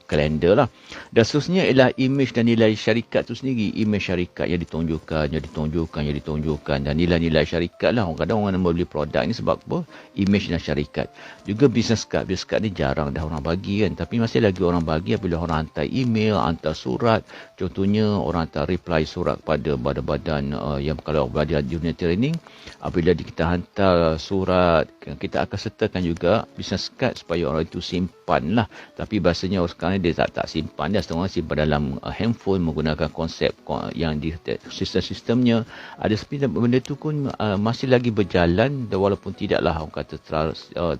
kalender lah. Dan seterusnya ialah imej dan nilai syarikat tu sendiri. Imej syarikat yang ditunjukkan dan nilai-nilai syarikat lah. Kadang orang nak beli produk ni sebab apa? Imej dan syarikat. Juga business card. Business card ni jarang dah orang bagi kan. Tapi masih lagi orang bagi apabila orang hantar email, hantar surat. Contohnya orang hantar reply surat kepada badan-badan yang kalau berada di dunia training. Apabila kita hantar surat, kita akan sertakan juga business card supaya orang itu simpan lah. Tapi bahasanya orang sekarang dia tak simpan, dia setengah simpan dalam handphone menggunakan konsep yang di sistem-sistemnya. Ada seperti benda tu pun masih lagi berjalan, walaupun tidaklah orang kata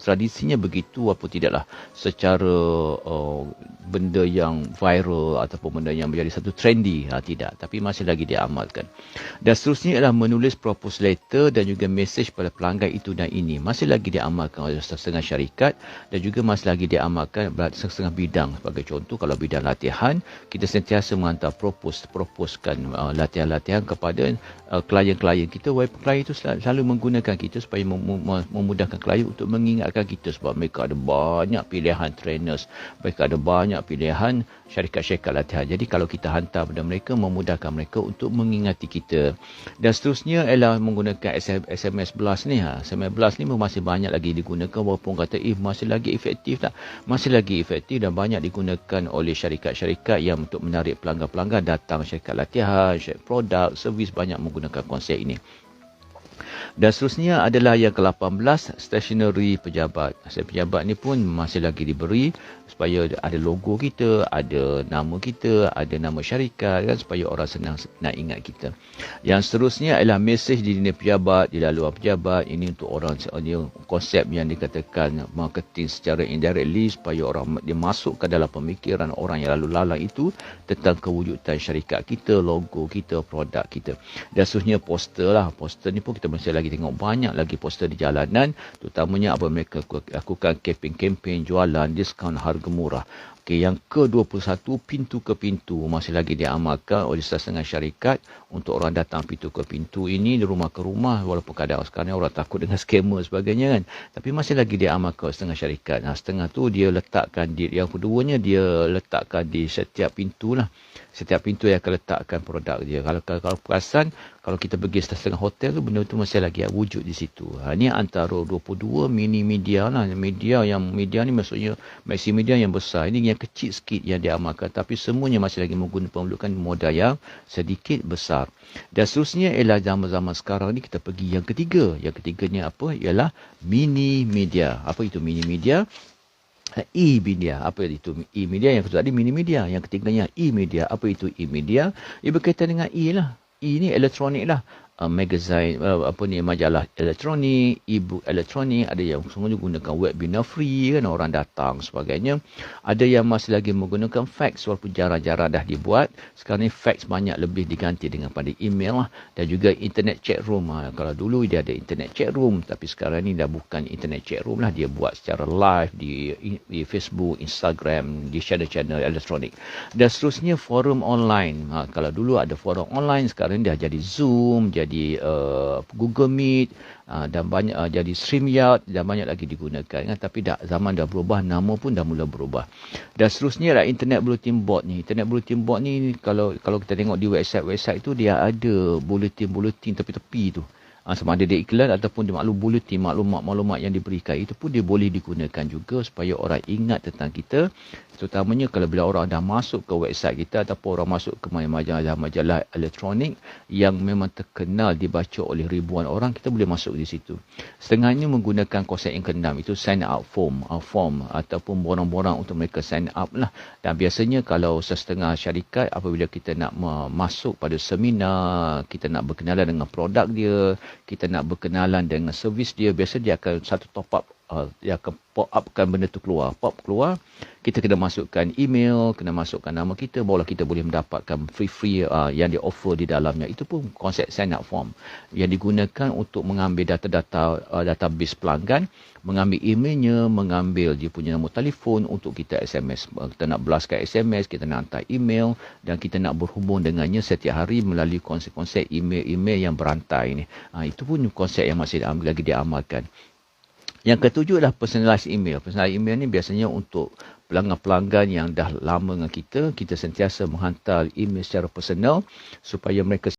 tradisinya begitu, walaupun tidaklah secara benda yang viral ataupun benda yang menjadi satu trendy, tidak, tapi masih lagi diamalkan. Dan seterusnya ialah menulis proposal letter dan juga mesej pada pelanggan itu dan ini, masih lagi diamalkan oleh setengah syarikat dan juga masih lagi diamalkan setengah bidang. Sebagai contoh, kalau bidang latihan, kita sentiasa menghantar proposkan latihan-latihan kepada klien-klien kita, walaupun klien itu selalu menggunakan kita supaya memudahkan klien untuk mengingatkan kita, sebab mereka ada banyak pilihan trainers, mereka ada banyak pilihan syarikat-syarikat latihan. Jadi kalau kita hantar pada mereka, memudahkan mereka untuk mengingati kita. Dan seterusnya ialah menggunakan SMS blast ni. SMS blast ni masih banyak lagi digunakan, walaupun kata masih lagi efektif tak? Masih lagi efektif dan banyak digunakan oleh syarikat-syarikat yang untuk menarik pelanggan-pelanggan datang syarikat latihan, syarikat produk, servis, banyak menggunakan konsep ini. Dan seterusnya adalah yang ke-18, stationery pejabat. Pejabat ni pun masih lagi diberi supaya ada logo kita, ada nama kita, ada nama syarikat kan, supaya orang senang nak ingat kita. Yang seterusnya adalah mesej di dunia pejabat, di laluan pejabat. Ini untuk orang, konsep yang dikatakan marketing secara indirectly, supaya orang dia masuk ke dalam pemikiran orang yang lalu lalang itu tentang kewujudan syarikat kita, logo kita, produk kita. Dan seterusnya poster lah. Poster ni pun kita masih lagi tengok banyak lagi poster di jalanan, terutamanya apa mereka lakukan kempen-kempen jualan diskaun harga murah. Okey, yang ke-21, pintu ke pintu, masih lagi diamalkan oleh setengah syarikat untuk orang datang pintu ke pintu ini, di rumah ke rumah, walaupun kadang sekarang orang takut dengan scammer sebagainya kan, tapi masih lagi diamalkan oleh setengah syarikat. Setengah tu dia letakkan yang keduanya dia letakkan di setiap pintu lah. Setiap pintu yang akan letakkan produk dia. Kalau perasan, kalau kita pergi setengah hotel tu, benda tu masih lagi wujud di situ. Ini antara 22 mini media lah. Media ni maksudnya maxi media yang besar. Ini yang kecil sikit yang diamalkan. Tapi semuanya masih lagi memerlukan modal yang sedikit besar. Dan seterusnya ialah zaman-zaman sekarang ni kita pergi yang ketiga. Yang ketiganya apa? Ialah mini media. Apa itu mini media? E-media. Apa itu e-media? Yang kedua tadi mini media. Yang ketiganya e-media. Apa itu e-media? Ia berkaitan dengan E lah. E ni elektronik lah. Magazine, majalah elektronik, e-book elektronik, ada yang semua gunakan webinar free kan, orang datang sebagainya. Ada yang masih lagi menggunakan fax, walaupun jarang-jarang dah dibuat. Sekarang ni fax banyak lebih diganti dengan pada email lah. Dan juga internet chat room. Kalau dulu dia ada internet chat room, tapi sekarang ni dah bukan internet chat room lah, dia buat secara live di Facebook, Instagram, di channel-channel elektronik. Dan seterusnya forum online. Kalau dulu ada forum online, sekarang dah jadi Zoom, jadi Google Meet, dan banyak jadi StreamYard, dan banyak lagi digunakan kan? Tapi zaman dah berubah, nama pun dah mula berubah. Dan seterusnya lah internet bulletin board ni. Internet bulletin board ni kalau kita tengok di website tu, dia ada bulletin tepi-tepi tu. Sama ada dia iklan ataupun dia bulletin, maklumat yang diberikan, itu pun dia boleh digunakan juga supaya orang ingat tentang kita. Terutamanya kalau bila orang dah masuk ke website kita ataupun orang masuk ke majalah elektronik yang memang terkenal dibaca oleh ribuan orang, kita boleh masuk di situ. Setengahnya menggunakan konsep yang ke-6, itu sign up form ataupun borang-borang untuk mereka sign up lah. Dan biasanya kalau setengah syarikat, apabila kita nak masuk pada seminar, kita nak berkenalan dengan produk dia, kita nak berkenalan dengan servis dia, biasa dia akan satu top up, dia akan pop upkan benda tu keluar. Kita kena masukkan email, kena masukkan nama kita, barulah kita boleh mendapatkan free yang dia offer di dalamnya. Itu pun konsep sign up form yang digunakan untuk mengambil data-data database pelanggan, mengambil emailnya, mengambil dia punya nombor telefon untuk kita SMS. Kita nak blastkan SMS, kita nak hantar email, dan kita nak berhubung dengannya setiap hari melalui konsep-konsep email yang berantai ni. Itu pun konsep yang masih lagi diamalkan. Yang ketujuh adalah personalized email. Personalized email ni biasanya untuk pelanggan-pelanggan yang dah lama dengan kita sentiasa menghantar email secara personal supaya mereka